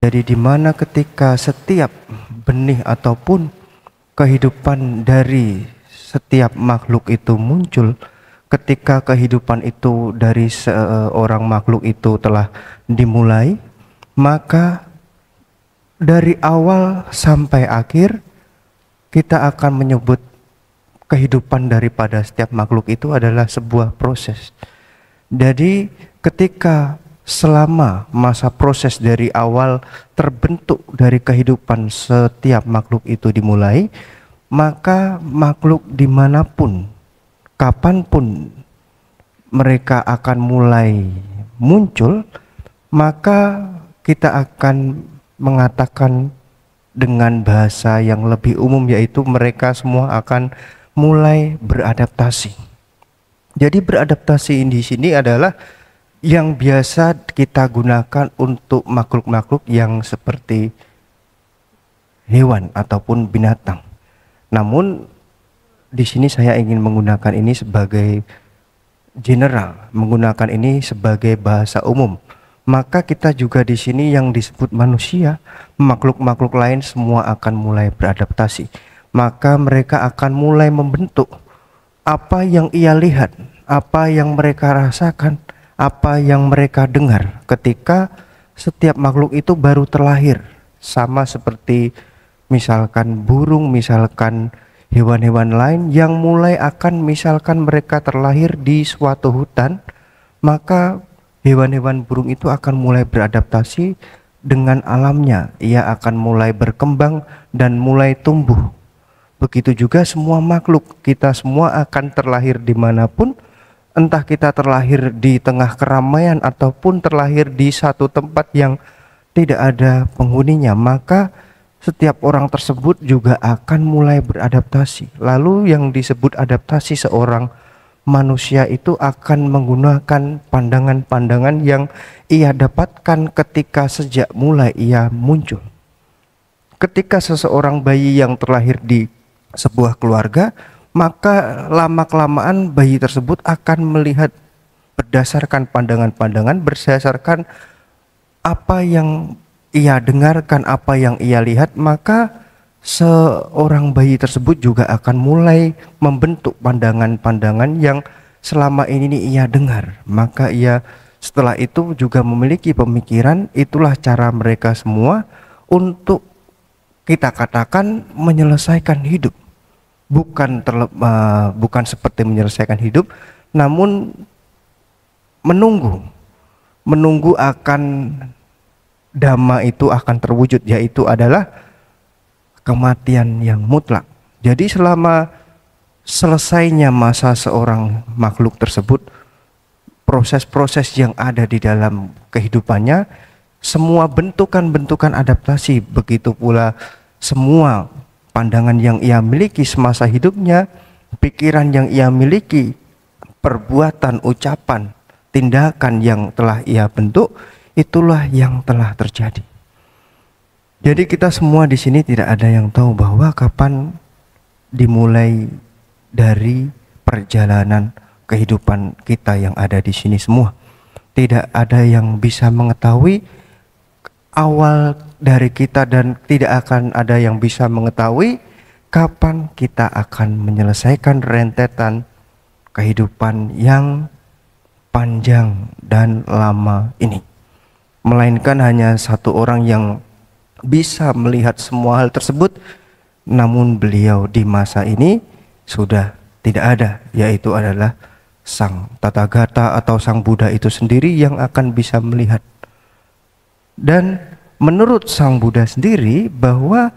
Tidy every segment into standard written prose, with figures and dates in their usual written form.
Jadi di mana ketika setiap benih ataupun kehidupan dari setiap makhluk itu muncul, ketika kehidupan itu dari seorang makhluk itu telah dimulai, maka dari awal sampai akhir kita akan menyebut kehidupan daripada setiap makhluk itu adalah sebuah proses. Jadi ketika selama masa proses dari awal terbentuk dari kehidupan setiap makhluk itu dimulai, maka makhluk dimanapun, kapanpun mereka akan mulai muncul, maka kita akan mengatakan dengan bahasa yang lebih umum, yaitu mereka semua akan mulai beradaptasi. Jadi beradaptasi di sini adalah yang biasa kita gunakan untuk makhluk-makhluk yang seperti hewan ataupun binatang. Namun di sini saya ingin menggunakan ini sebagai general, menggunakan ini sebagai bahasa umum. Maka kita juga di sini yang disebut manusia, makhluk-makhluk lain semua akan mulai beradaptasi. Maka mereka akan mulai membentuk apa yang ia lihat, apa yang mereka rasakan, apa yang mereka dengar ketika setiap makhluk itu baru terlahir. Sama seperti misalkan burung, misalkan hewan-hewan lain yang mulai akan misalkan mereka terlahir di suatu hutan, maka hewan-hewan burung itu akan mulai beradaptasi dengan alamnya. Ia akan mulai berkembang dan mulai tumbuh. Begitu juga semua makhluk, kita semua akan terlahir dimanapun, entah kita terlahir di tengah keramaian ataupun terlahir di satu tempat yang tidak ada penghuninya, maka setiap orang tersebut juga akan mulai beradaptasi. Lalu yang disebut adaptasi seorang manusia itu akan menggunakan pandangan-pandangan yang ia dapatkan ketika sejak mulai ia muncul. Ketika seseorang bayi yang terlahir di sebuah keluarga, maka lama-kelamaan bayi tersebut akan melihat berdasarkan pandangan-pandangan, berdasarkan apa yang ia dengarkan, apa yang ia lihat, maka seorang bayi tersebut juga akan mulai membentuk pandangan-pandangan yang selama ini ia dengar. Maka ia setelah itu juga memiliki pemikiran. Itulah cara mereka semua untuk kita katakan menyelesaikan hidup. Bukan seperti menyelesaikan hidup, namun menunggu akan dhamma itu akan terwujud, yaitu adalah kematian yang mutlak. Jadi selama selesainya masa seorang makhluk tersebut, proses-proses yang ada di dalam kehidupannya, semua bentukan-bentukan adaptasi, begitu pula semua pandangan yang ia miliki semasa hidupnya, pikiran yang ia miliki, perbuatan, ucapan, tindakan yang telah ia bentuk, itulah yang telah terjadi. Jadi kita semua di sini tidak ada yang tahu bahwa kapan dimulai dari perjalanan kehidupan kita yang ada di sini semua. Tidak ada yang bisa mengetahui awal dari kita dan tidak akan ada yang bisa mengetahui kapan kita akan menyelesaikan rentetan kehidupan yang panjang dan lama ini. Melainkan hanya satu orang yang bisa melihat semua hal tersebut, namun beliau di masa ini sudah tidak ada, yaitu adalah Sang Tathagata atau Sang Buddha itu sendiri yang akan bisa melihat. Dan menurut Sang Buddha sendiri bahwa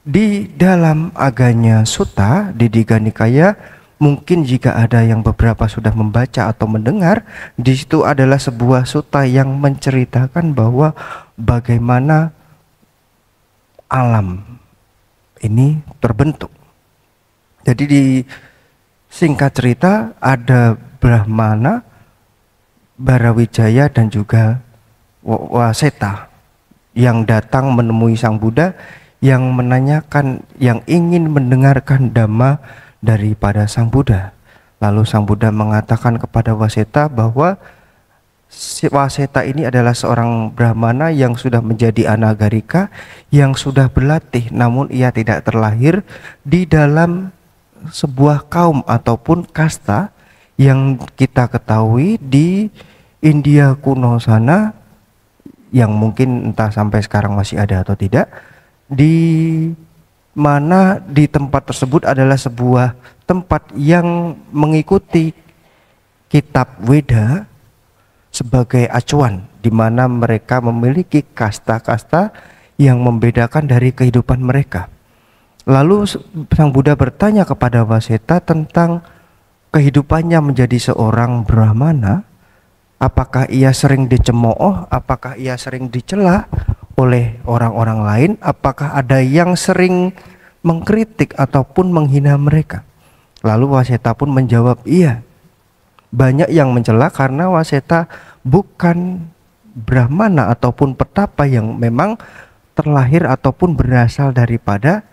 di dalam Aganya Sutta di Digha Nikaya, mungkin jika ada yang beberapa sudah membaca atau mendengar, di situ adalah sebuah sutta yang menceritakan bahwa bagaimana alam ini terbentuk. Jadi di singkat cerita ada Brahmana, Barawijaya dan juga Waseta yang datang menemui Sang Buddha, yang menanyakan, yang ingin mendengarkan dhamma daripada Sang Buddha. Lalu Sang Buddha mengatakan kepada Waseta bahwa Waseta ini adalah seorang Brahmana yang sudah menjadi anagarika, yang sudah berlatih, namun ia tidak terlahir di dalam sebuah kaum ataupun kasta yang kita ketahui di India kuno sana, yang mungkin entah sampai sekarang masih ada atau tidak, di mana di tempat tersebut adalah sebuah tempat yang mengikuti kitab Weda sebagai acuan, di mana mereka memiliki kasta-kasta yang membedakan dari kehidupan mereka. Lalu Sang Buddha bertanya kepada Waseta tentang kehidupannya menjadi seorang Brahmana. Apakah ia sering dicemooh, apakah ia sering dicela oleh orang-orang lain, apakah ada yang sering mengkritik ataupun menghina mereka. Lalu Waseta pun menjawab, iya, banyak yang mencela karena Waseta bukan Brahmana ataupun petapa yang memang terlahir ataupun berasal daripada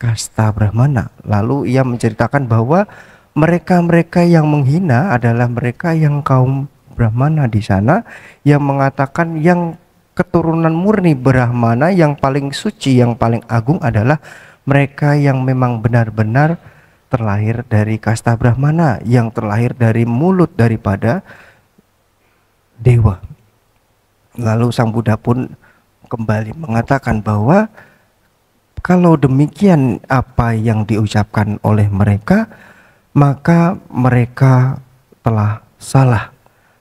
kasta Brahmana. Lalu ia menceritakan bahwa mereka-mereka yang menghina adalah mereka yang kaum Brahmana di sana, yang mengatakan yang keturunan murni Brahmana yang paling suci, yang paling agung adalah mereka yang memang benar-benar terlahir dari kasta Brahmana, yang terlahir dari mulut daripada dewa. Lalu Sang Buddha pun kembali mengatakan bahwa kalau demikian apa yang diucapkan oleh mereka, maka mereka telah salah.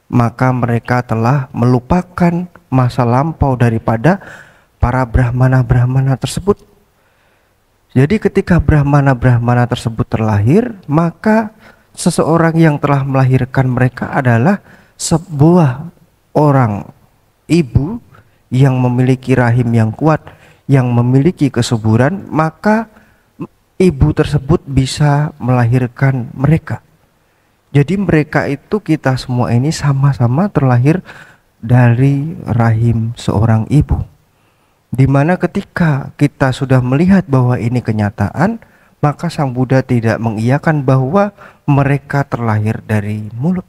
Maka mereka telah melupakan masa lampau daripada para Brahmana-Brahmana tersebut. Jadi ketika Brahmana-Brahmana tersebut terlahir, maka seseorang yang telah melahirkan mereka adalah sebuah orang ibu yang memiliki rahim yang kuat, yang memiliki kesuburan, maka ibu tersebut bisa melahirkan mereka. Jadi mereka itu, kita semua ini sama-sama terlahir dari rahim seorang ibu. Dimana ketika kita sudah melihat bahwa ini kenyataan, maka Sang Buddha tidak mengiyakan bahwa mereka terlahir dari mulut.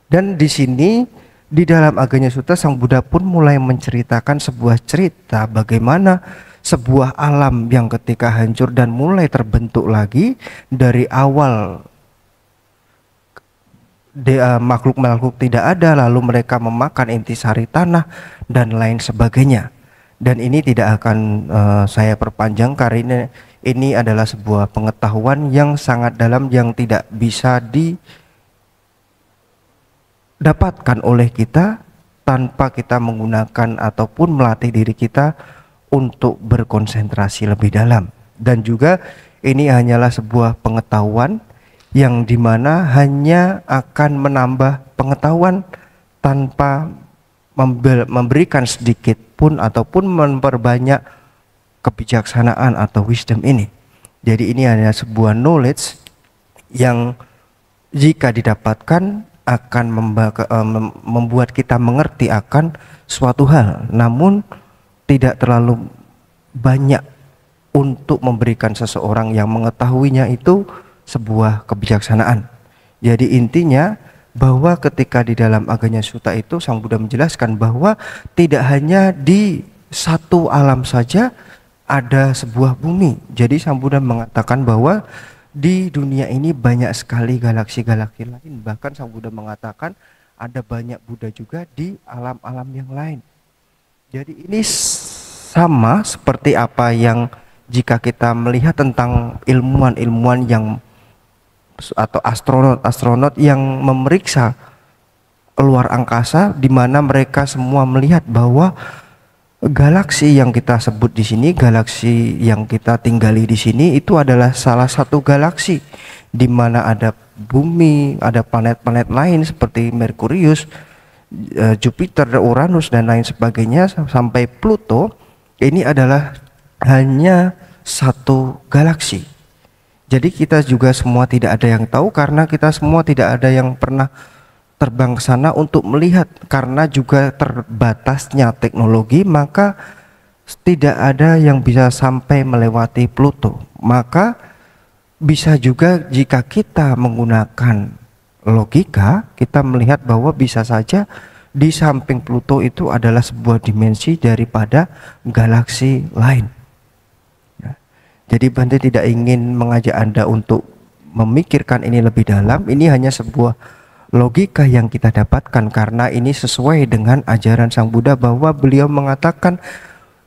Dan di sini di dalam Aganya Sutta, Sang Buddha pun mulai menceritakan sebuah cerita bagaimana sebuah alam yang ketika hancur dan mulai terbentuk lagi dari awal, makhluk-makhluk tidak ada, lalu mereka memakan intisari tanah dan lain sebagainya. Dan ini tidak akan saya perpanjang karena ini adalah sebuah pengetahuan yang sangat dalam yang tidak bisa didapatkan oleh kita tanpa kita menggunakan ataupun melatih diri kita untuk berkonsentrasi lebih dalam. Dan juga ini hanyalah sebuah pengetahuan yang dimana hanya akan menambah pengetahuan tanpa memberikan sedikit pun ataupun memperbanyak kebijaksanaan atau wisdom ini. Jadi ini adalah sebuah knowledge yang jika didapatkan akan membuat kita mengerti akan suatu hal, namun tidak terlalu banyak untuk memberikan seseorang yang mengetahuinya itu sebuah kebijaksanaan. Jadi intinya bahwa ketika di dalam Aganya Sutta itu Sang Buddha menjelaskan bahwa tidak hanya di satu alam saja ada sebuah bumi. Jadi Sang Buddha mengatakan bahwa di dunia ini banyak sekali galaksi-galaksi lain. Bahkan Sang Buddha mengatakan ada banyak Buddha juga di alam-alam yang lain. Jadi ini sama seperti apa yang jika kita melihat tentang ilmuwan-ilmuwan yang atau astronot-astronot yang memeriksa luar angkasa, di mana mereka semua melihat bahwa galaksi yang kita sebut di sini, galaksi yang kita tinggali di sini itu adalah salah satu galaksi di mana ada bumi, ada planet-planet lain seperti Merkurius, Jupiter, Uranus dan lain sebagainya sampai Pluto. Ini adalah hanya satu galaksi. Jadi kita juga semua tidak ada yang tahu karena kita semua tidak ada yang pernah terbang ke sana untuk melihat, karena juga terbatasnya teknologi, maka tidak ada yang bisa sampai melewati Pluto. Maka bisa juga jika kita menggunakan logika, kita melihat bahwa bisa saja di samping Pluto itu adalah sebuah dimensi daripada galaksi lain. Ya. Jadi Bante tidak ingin mengajak Anda untuk memikirkan ini lebih dalam. Ini hanya sebuah logika yang kita dapatkan karena ini sesuai dengan ajaran Sang Buddha bahwa beliau mengatakan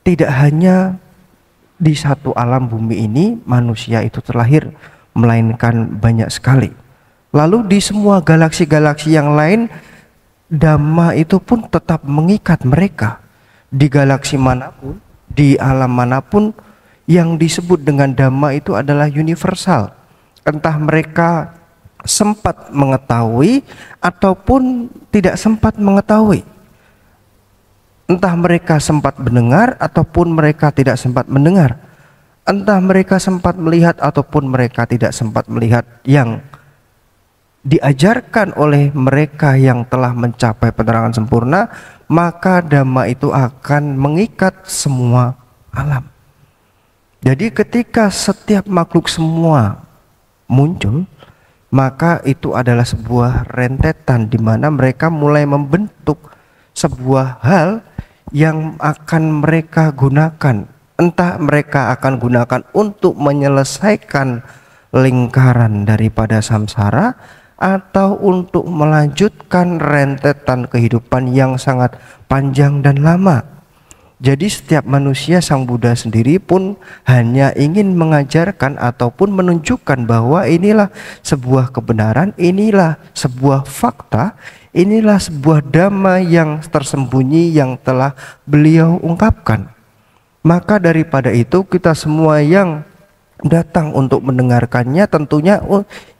tidak hanya di satu alam bumi ini manusia itu terlahir, melainkan banyak sekali. Lalu di semua galaksi-galaksi yang lain, Dhamma itu pun tetap mengikat mereka. Di galaksi manapun, di alam manapun, yang disebut dengan Dhamma itu adalah universal. Entah mereka sempat mengetahui ataupun tidak sempat mengetahui. Entah mereka sempat mendengar ataupun mereka tidak sempat mendengar. Entah mereka sempat melihat ataupun mereka tidak sempat melihat. Yang diajarkan oleh mereka yang telah mencapai penerangan sempurna, maka Dhamma itu akan mengikat semua alam. Jadi ketika setiap makhluk semua muncul, maka itu adalah sebuah rentetan di mana mereka mulai membentuk sebuah hal yang akan mereka gunakan. Entah mereka akan gunakan untuk menyelesaikan lingkaran daripada samsara atau untuk melanjutkan rentetan kehidupan yang sangat panjang dan lama. Jadi setiap manusia, Sang Buddha sendiri pun hanya ingin mengajarkan ataupun menunjukkan bahwa inilah sebuah kebenaran, inilah sebuah fakta, inilah sebuah dhamma yang tersembunyi yang telah beliau ungkapkan. Maka daripada itu kita semua yang datang untuk mendengarkannya tentunya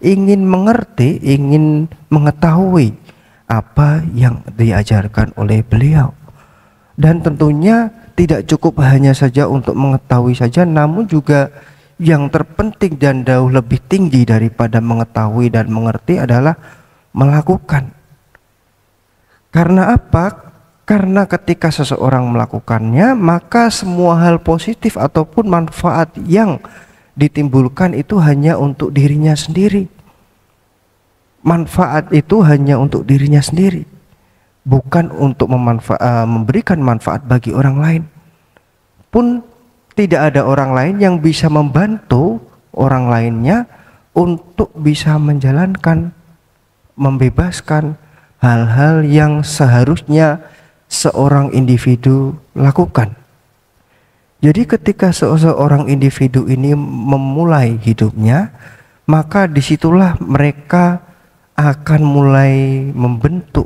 ingin mengerti, ingin mengetahui apa yang diajarkan oleh beliau. Dan tentunya tidak cukup hanya saja untuk mengetahui saja, namun juga yang terpenting dan jauh lebih tinggi daripada mengetahui dan mengerti adalah melakukan. Karena apa? Karena ketika seseorang melakukannya, maka semua hal positif ataupun manfaat yang ditimbulkan itu hanya untuk dirinya sendiri. Manfaat itu hanya untuk dirinya sendiri, bukan untuk memberikan manfaat bagi orang lain. Pun tidak ada orang lain yang bisa membantu orang lainnya untuk bisa menjalankan, membebaskan hal-hal yang seharusnya seorang individu lakukan. Jadi ketika seorang individu ini memulai hidupnya, maka disitulah mereka akan mulai membentuk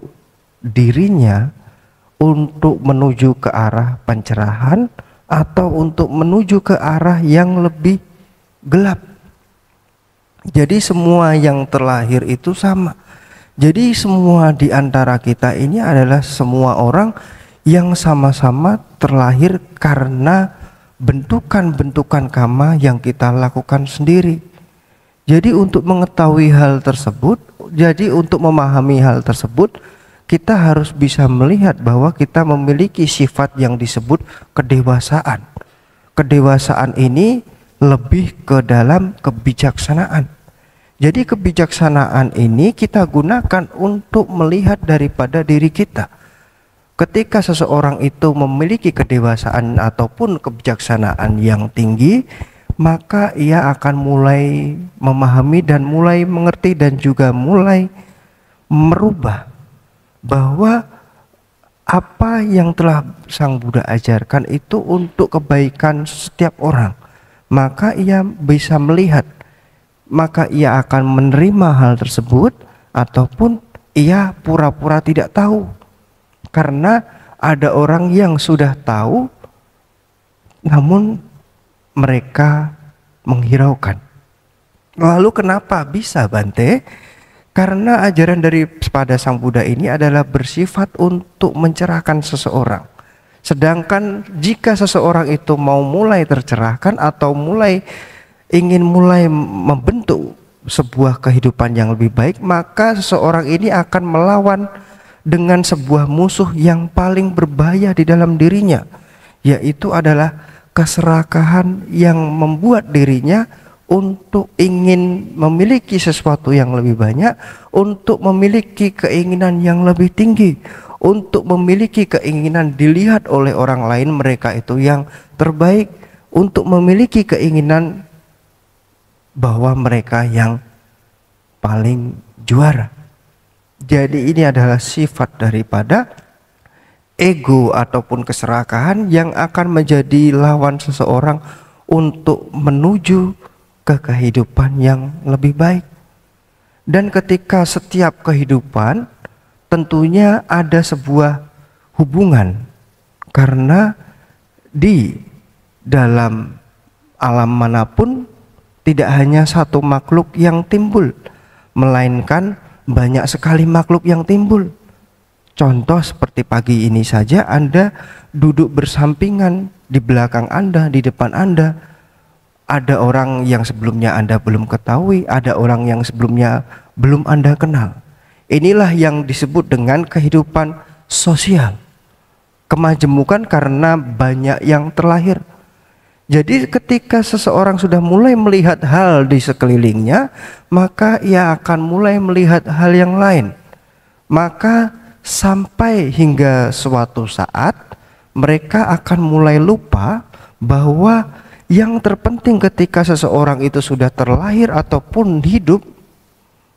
dirinya untuk menuju ke arah pencerahan atau untuk menuju ke arah yang lebih gelap. Jadi semua yang terlahir itu sama. Jadi semua di antara kita ini adalah semua orang yang sama-sama terlahir karena bentukan-bentukan karma yang kita lakukan sendiri. Jadi untuk mengetahui hal tersebut, jadi untuk memahami hal tersebut, kita harus bisa melihat bahwa kita memiliki sifat yang disebut kedewasaan. Kedewasaan ini lebih ke dalam kebijaksanaan. Jadi kebijaksanaan ini kita gunakan untuk melihat daripada diri kita. Ketika seseorang itu memiliki kedewasaan ataupun kebijaksanaan yang tinggi, maka ia akan mulai memahami dan mulai mengerti dan juga mulai merubah bahwa apa yang telah Sang Buddha ajarkan itu untuk kebaikan setiap orang. Maka ia bisa melihat, maka ia akan menerima hal tersebut, ataupun ia pura-pura tidak tahu. Karena ada orang yang sudah tahu namun mereka menghiraukan. Lalu kenapa bisa, Bante? Karena ajaran daripada Sang Buddha ini adalah bersifat untuk mencerahkan seseorang. Sedangkan jika seseorang itu mau mulai tercerahkan atau ingin mulai membentuk sebuah kehidupan yang lebih baik, maka seseorang ini akan melawan dengan sebuah musuh yang paling berbahaya di dalam dirinya, yaitu adalah keserakahan yang membuat dirinya untuk ingin memiliki sesuatu yang lebih banyak, untuk memiliki keinginan yang lebih tinggi, untuk memiliki keinginan dilihat oleh orang lain mereka itu yang terbaik, untuk memiliki keinginan bahwa mereka yang paling juara. Jadi ini adalah sifat daripada ego ataupun keserakahan yang akan menjadi lawan seseorang untuk menuju ke kehidupan yang lebih baik. Dan ketika setiap kehidupan tentunya ada sebuah hubungan, karena di dalam alam manapun tidak hanya satu makhluk yang timbul, melainkan banyak sekali makhluk yang timbul. Contoh seperti pagi ini saja, Anda duduk bersampingan, di belakang Anda, di depan Anda ada orang yang sebelumnya Anda belum ketahui, ada orang yang sebelumnya belum Anda kenal. Inilah yang disebut dengan kehidupan sosial. Kemajemukan karena banyak yang terlahir. Jadi ketika seseorang sudah mulai melihat hal di sekelilingnya, maka ia akan mulai melihat hal yang lain. Maka sampai hingga suatu saat mereka akan mulai lupa bahwa yang terpenting ketika seseorang itu sudah terlahir ataupun hidup,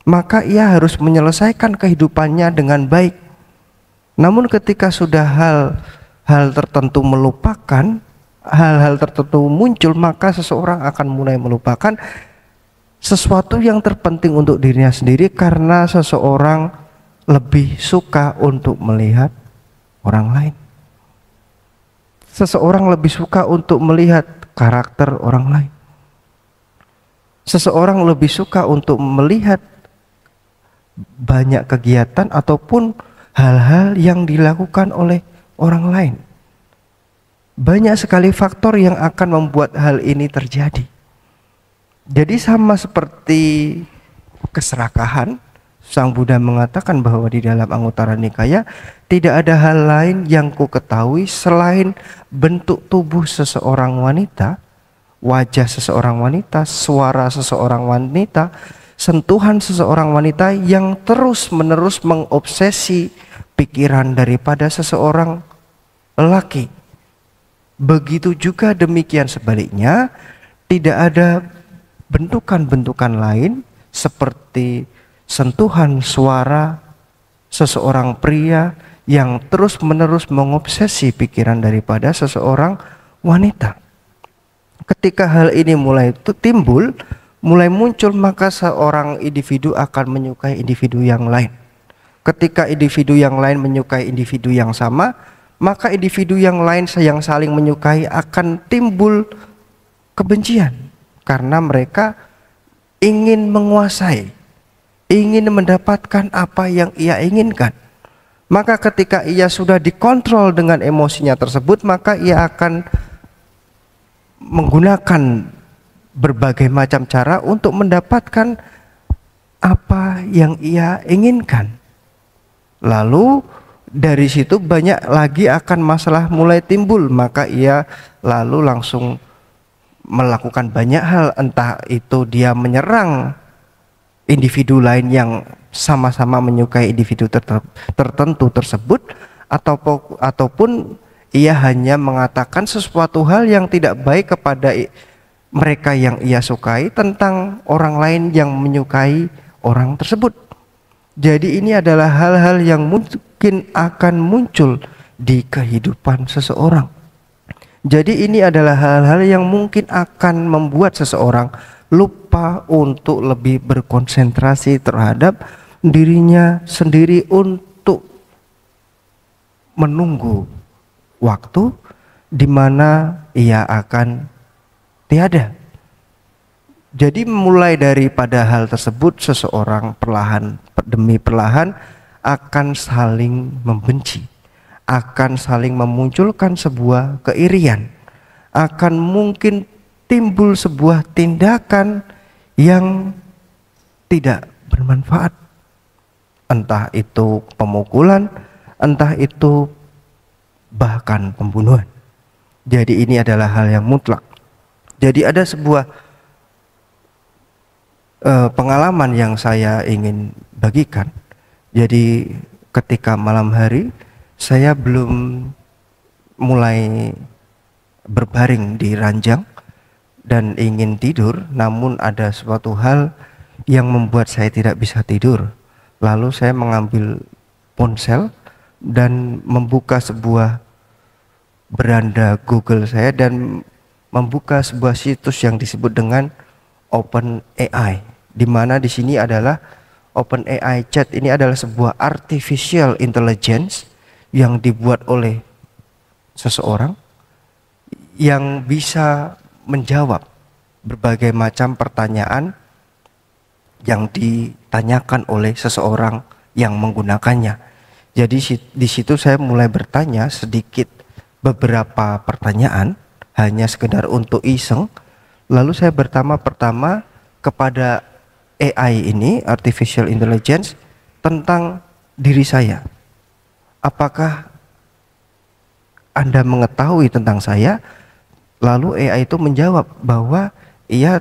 maka ia harus menyelesaikan kehidupannya dengan baik. Namun ketika sudah hal tertentu melupakan, hal-hal tertentu muncul, maka seseorang akan mulai melupakan sesuatu yang terpenting untuk dirinya sendiri, karena seseorang lebih suka untuk melihat orang lain. Seseorang lebih suka untuk melihat karakter orang lain. Seseorang lebih suka untuk melihat banyak kegiatan ataupun hal-hal yang dilakukan oleh orang lain. Banyak sekali faktor yang akan membuat hal ini terjadi. Jadi sama seperti keserakahan, Sang Buddha mengatakan bahwa di dalam Anguttara Nikaya tidak ada hal lain yang ku ketahui selain bentuk tubuh seseorang wanita, wajah seseorang wanita, suara seseorang wanita, sentuhan seseorang wanita yang terus-menerus mengobsesi pikiran daripada seseorang lelaki. Begitu juga demikian sebaliknya, tidak ada bentukan-bentukan lain seperti sentuhan suara seseorang pria yang terus-menerus mengobsesi pikiran daripada seseorang wanita. Ketika hal ini mulai timbul, mulai muncul, maka seorang individu akan menyukai individu yang lain. Ketika individu yang lain menyukai individu yang sama, maka individu yang lain yang saling menyukai akan timbul kebencian, karena mereka ingin menguasai, ingin mendapatkan apa yang ia inginkan. Maka ketika ia sudah dikontrol dengan emosinya tersebut, maka ia akan menggunakan berbagai macam cara untuk mendapatkan apa yang ia inginkan. Lalu dari situ banyak lagi akan masalah mulai timbul, maka ia lalu langsung melakukan banyak hal, entah itu dia menyerang individu lain yang sama-sama menyukai individu tertentu tersebut, ataupun ia hanya mengatakan sesuatu hal yang tidak baik kepada mereka yang ia sukai tentang orang lain yang menyukai orang tersebut. Jadi ini adalah hal-hal yang mungkin akan muncul di kehidupan seseorang. Jadi ini adalah hal-hal yang mungkin akan membuat seseorang lupa untuk lebih berkonsentrasi terhadap dirinya sendiri untuk menunggu waktu di mana ia akan tiada. Jadi mulai daripada hal tersebut, seseorang perlahan demi perlahan akan saling membenci, akan saling memunculkan sebuah keirian, akan mungkin timbul sebuah tindakan yang tidak bermanfaat, entah itu pemukulan, entah itu bahkan pembunuhan. Jadi ini adalah hal yang mutlak. Jadi ada sebuah pengalaman yang saya ingin bagikan. Jadi ketika malam hari saya belum mulai berbaring di ranjang dan ingin tidur, namun ada suatu hal yang membuat saya tidak bisa tidur. Lalu saya mengambil ponsel dan membuka sebuah beranda Google saya dan membuka sebuah situs yang disebut dengan OpenAI, di mana di sini adalah OpenAI Chat. Ini adalah sebuah artificial intelligence yang dibuat oleh seseorang yang bisa menjawab berbagai macam pertanyaan yang ditanyakan oleh seseorang yang menggunakannya. Jadi di situ saya mulai bertanya sedikit beberapa pertanyaan hanya sekedar untuk iseng. Lalu saya pertama kepada AI ini, artificial intelligence, tentang diri saya. Apakah Anda mengetahui tentang saya? Lalu AI itu menjawab bahwa ia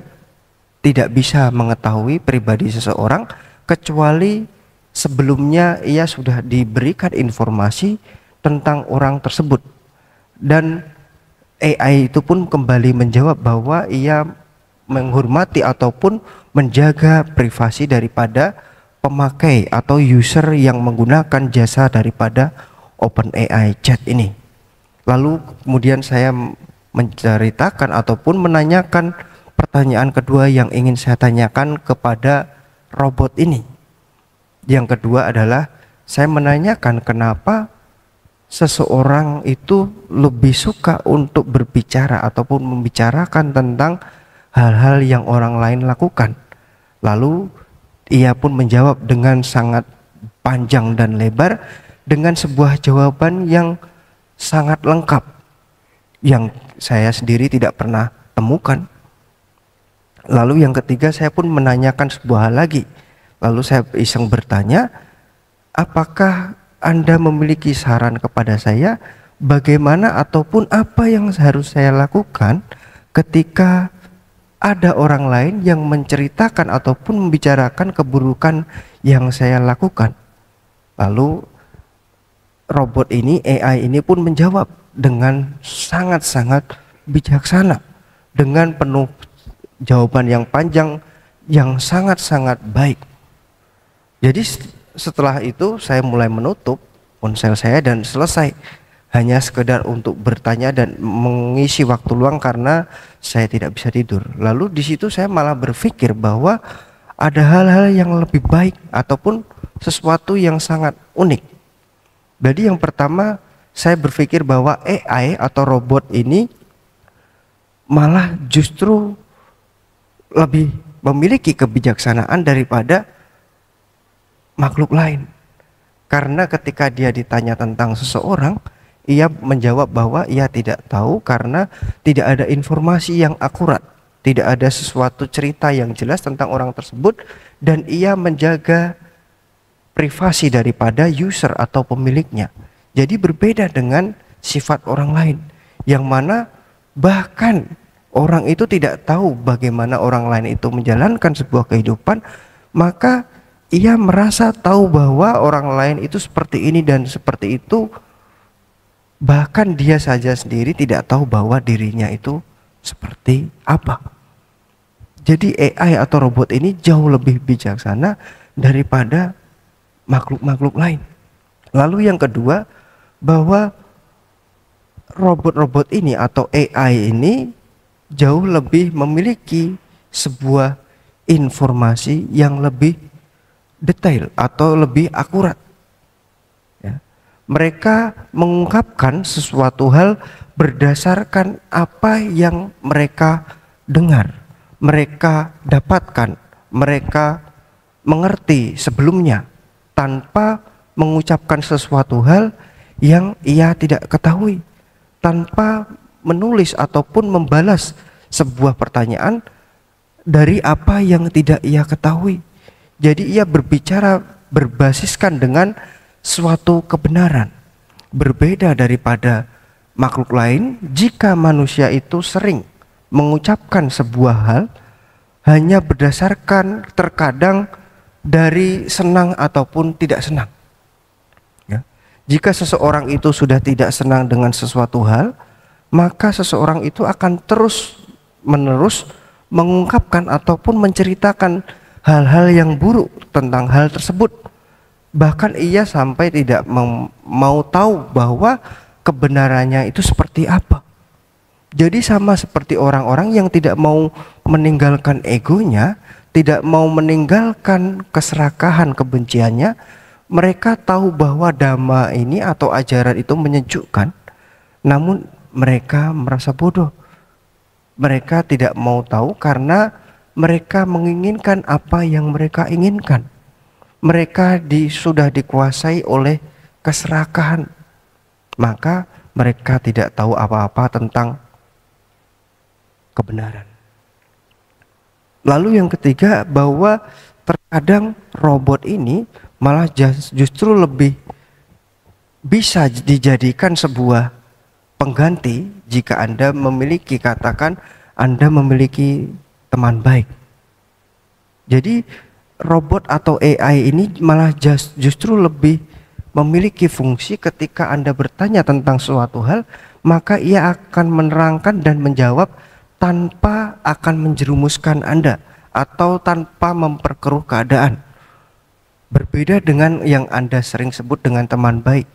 tidak bisa mengetahui pribadi seseorang kecuali sebelumnya ia sudah diberikan informasi tentang orang tersebut. Dan AI itu pun kembali menjawab bahwa ia menghormati ataupun menjaga privasi daripada pemakai atau user yang menggunakan jasa daripada OpenAI Chat ini. Lalu kemudian saya menceritakan ataupun menanyakan pertanyaan kedua yang ingin saya tanyakan kepada robot ini. Yang kedua adalah saya menanyakan kenapa seseorang itu lebih suka untuk berbicara ataupun membicarakan tentang hal-hal yang orang lain lakukan. Lalu ia pun menjawab dengan sangat panjang dan lebar dengan sebuah jawaban yang sangat lengkap yang saya sendiri tidak pernah temukan. Lalu yang ketiga saya pun menanyakan sebuah hal lagi. Lalu saya iseng bertanya, apakah Anda memiliki saran kepada saya bagaimana ataupun apa yang harus saya lakukan ketika ada orang lain yang menceritakan ataupun membicarakan keburukan yang saya lakukan? Lalu robot ini, AI ini pun menjawab dengan sangat-sangat bijaksana, dengan penuh jawaban yang panjang yang sangat-sangat baik. Jadi setelah itu saya mulai menutup ponsel saya dan selesai, hanya sekedar untuk bertanya dan mengisi waktu luang karena saya tidak bisa tidur. Lalu di situ saya malah berpikir bahwa ada hal-hal yang lebih baik ataupun sesuatu yang sangat unik. Jadi yang pertama saya berpikir bahwa AI atau robot ini malah justru lebih memiliki kebijaksanaan daripada makhluk lain. Karena ketika dia ditanya tentang seseorang, ia menjawab bahwa ia tidak tahu karena tidak ada informasi yang akurat, tidak ada sesuatu cerita yang jelas tentang orang tersebut, dan ia menjaga privasi daripada user atau pemiliknya. Jadi berbeda dengan sifat orang lain, yang mana bahkan orang itu tidak tahu bagaimana orang lain itu menjalankan sebuah kehidupan, maka ia merasa tahu bahwa orang lain itu seperti ini dan seperti itu, bahkan dia saja sendiri tidak tahu bahwa dirinya itu seperti apa. Jadi AI atau robot ini jauh lebih bijaksana daripada makhluk-makhluk lain. Lalu yang kedua, bahwa robot-robot ini atau AI ini jauh lebih memiliki sebuah informasi yang lebih detail atau lebih akurat. Ya. Mereka mengungkapkan sesuatu hal berdasarkan apa yang mereka dengar, mereka dapatkan, mereka mengerti sebelumnya, tanpa mengucapkan sesuatu hal yang ia tidak ketahui, tanpa menulis ataupun membalas sebuah pertanyaan dari apa yang tidak ia ketahui. Jadi ia berbicara berbasiskan dengan suatu kebenaran. Berbeda daripada makhluk lain, jika manusia itu sering mengucapkan sebuah hal hanya berdasarkan terkadang dari senang ataupun tidak senang. Ya. Jika seseorang itu sudah tidak senang dengan sesuatu hal, maka seseorang itu akan terus-menerus mengungkapkan ataupun menceritakan hal-hal yang buruk tentang hal tersebut. Bahkan ia sampai tidak mau tahu bahwa kebenarannya itu seperti apa. Jadi sama seperti orang-orang yang tidak mau meninggalkan egonya, tidak mau meninggalkan keserakahan kebenciannya. Mereka tahu bahwa dhamma ini atau ajaran itu menyejukkan, namun mereka merasa bodoh. Mereka tidak mau tahu karena mereka menginginkan apa yang mereka inginkan. Mereka sudah dikuasai oleh keserakahan, maka mereka tidak tahu apa-apa tentang kebenaran. Lalu yang ketiga, bahwa terkadang robot ini malah justru lebih bisa dijadikan sebuah pengganti jika Anda memiliki, katakan Anda memiliki teman baik. Jadi robot atau AI ini malah justru lebih memiliki fungsi ketika Anda bertanya tentang suatu hal, maka ia akan menerangkan dan menjawab tanpa akan menjerumuskan Anda atau tanpa memperkeruh keadaan. Berbeda dengan yang Anda sering sebut dengan teman baik.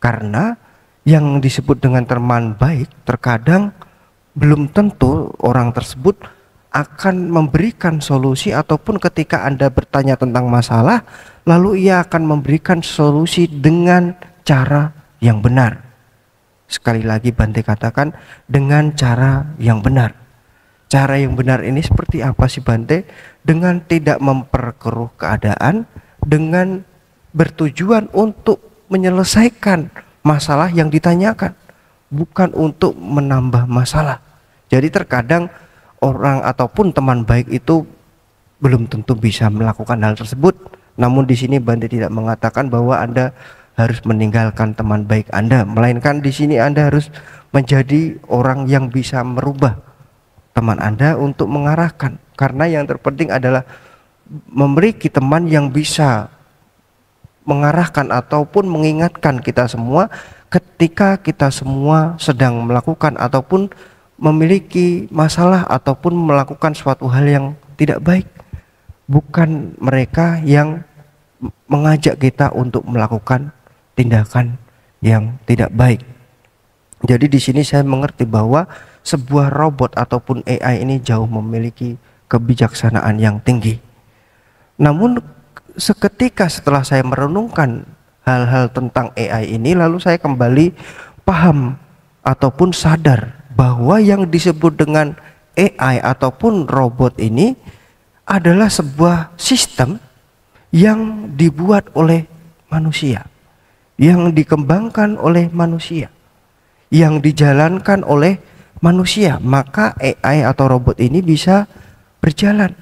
Karena yang disebut dengan teman baik terkadang belum tentu orang tersebut akan memberikan solusi, ataupun ketika Anda bertanya tentang masalah, lalu ia akan memberikan solusi dengan cara yang benar. Sekali lagi Bante katakan, dengan cara yang benar. Cara yang benar ini seperti apa sih Bante? Dengan tidak memperkeruh keadaan, dengan bertujuan untuk menyelesaikan masalah yang ditanyakan, bukan untuk menambah masalah. Jadi terkadang orang ataupun teman baik itu belum tentu bisa melakukan hal tersebut. Namun di sini Bante tidak mengatakan bahwa Anda harus meninggalkan teman baik Anda, melainkan di sini Anda harus menjadi orang yang bisa merubah teman Anda untuk mengarahkan. Karena yang terpenting adalah memiliki teman yang bisa mengarahkan ataupun mengingatkan kita semua ketika kita semua sedang melakukan ataupun memiliki masalah ataupun melakukan suatu hal yang tidak baik. Bukan mereka yang mengajak kita untuk melakukan tindakan yang tidak baik. Jadi di sini saya mengerti bahwa sebuah robot ataupun AI ini jauh memiliki kebijaksanaan yang tinggi. Namun seketika setelah saya merenungkan hal-hal tentang AI ini, lalu saya kembali paham ataupun sadar bahwa yang disebut dengan AI ataupun robot ini adalah sebuah sistem yang dibuat oleh manusia, yang dikembangkan oleh manusia, yang dijalankan oleh manusia. Maka AI atau robot ini bisa berjalan.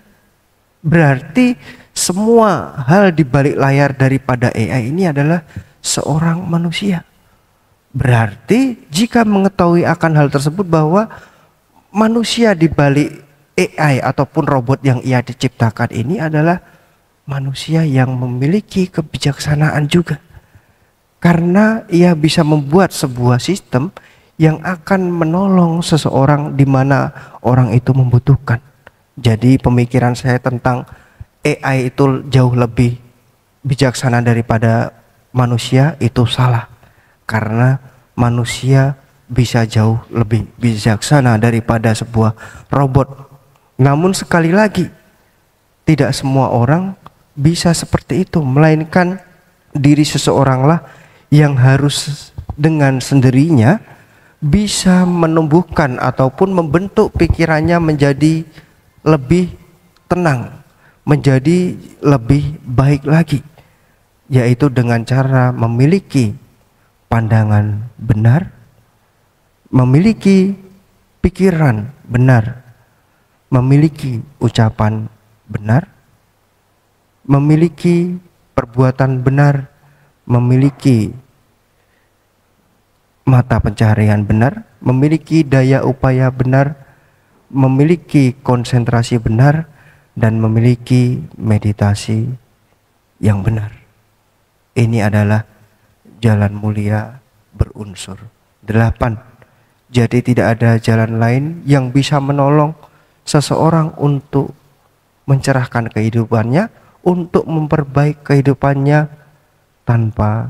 Berarti semua hal di balik layar daripada AI ini adalah seorang manusia. Berarti jika mengetahui akan hal tersebut, bahwa manusia di balik AI ataupun robot yang ia diciptakan ini adalah manusia yang memiliki kebijaksanaan juga. Karena ia bisa membuat sebuah sistem yang akan menolong seseorang di mana orang itu membutuhkan. Jadi pemikiran saya tentang AI itu jauh lebih bijaksana daripada manusia itu salah. Karena manusia bisa jauh lebih bijaksana daripada sebuah robot. Namun sekali lagi, tidak semua orang bisa seperti itu, melainkan diri seseoranglah yang harus dengan sendirinya bisa menumbuhkan ataupun membentuk pikirannya menjadi lebih tenang, menjadi lebih baik lagi, yaitu dengan cara memiliki pandangan benar, memiliki pikiran benar, memiliki ucapan benar, memiliki perbuatan benar, memiliki mata pencaharian benar, memiliki daya upaya benar, memiliki konsentrasi benar, dan memiliki meditasi yang benar. Ini adalah jalan mulia berunsur 8. Jadi tidak ada jalan lain yang bisa menolong seseorang untuk mencerahkan kehidupannya, untuk memperbaiki kehidupannya tanpa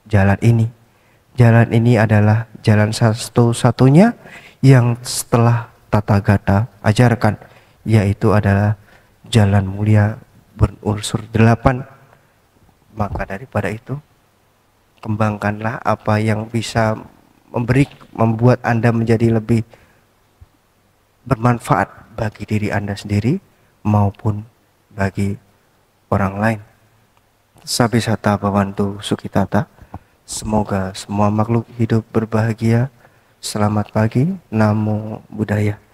jalan ini. Jalan ini adalah jalan satu-satunya yang setelah Tathagata ajarkan, yaitu adalah jalan mulia berunsur 8. Maka daripada itu, kembangkanlah apa yang bisa membuat Anda menjadi lebih bermanfaat bagi diri Anda sendiri maupun bagi orang lain. Sabisata Bhavantu Sukhitata. Semoga semua makhluk hidup berbahagia. Selamat pagi. Namo Buddhaya.